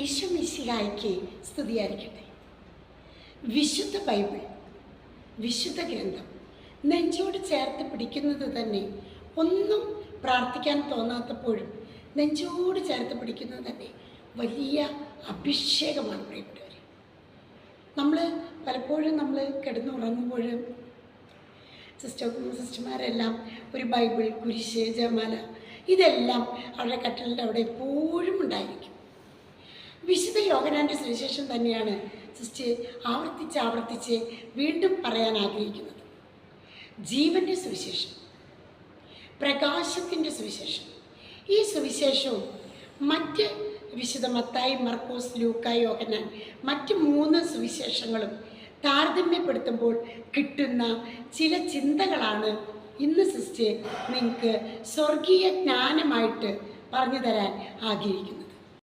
ഈശോ മിശിഹായ്ക്ക് സ്തുതിയായിരിക്കട്ടെ. വിശുദ്ധ ബൈബിൾ, വിശുദ്ധ ഗ്രന്ഥം നെഞ്ചോട് ചേർത്ത് പിടിക്കുന്നത് തന്നെ, ഒന്നും പ്രാർത്ഥിക്കാൻ തോന്നാത്തപ്പോഴും നെഞ്ചോട് ചേർത്ത് പിടിക്കുന്നത് തന്നെ വലിയ അഭിഷേകമാണ് പ്രിയപ്പെട്ടവർ. പലപ്പോഴും നമ്മൾ കിടന്നുറങ്ങുമ്പോഴും സിസ്റ്റർമാരെല്ലാം ഒരു ബൈബിൾ, കുരിശ്, ജപമാല ഇതെല്ലാം അവരുടെ കട്ടിലിൻ്റെ അവിടെ എപ്പോഴും ഉണ്ടായിരിക്കും. വിശുദ്ധ യോഹന്നാൻ്റെ സുവിശേഷം തന്നെയാണ് സിസ്റ്റർ ആവർത്തിച്ച് വീണ്ടും പറയാൻ ആഗ്രഹിക്കുന്നത്. ജീവൻ്റെ സുവിശേഷം, പ്രകാശത്തിൻ്റെ സുവിശേഷം. ഈ സുവിശേഷവും മറ്റ് വിശുദ്ധ മത്തായി, മർക്കോസ്, ലൂക്ക, യോഹന്നാൻ മറ്റ് 3 സുവിശേഷങ്ങളും താരതമ്യപ്പെടുത്തുമ്പോൾ കിട്ടുന്ന ചില ചിന്തകളാണ് ഇന്ന് സിസ്റ്റർ നിങ്ങൾക്ക് സ്വർഗീയ ജ്ഞാനമായിട്ട് പറഞ്ഞു തരാൻ ആഗ്രഹിക്കുന്നത്.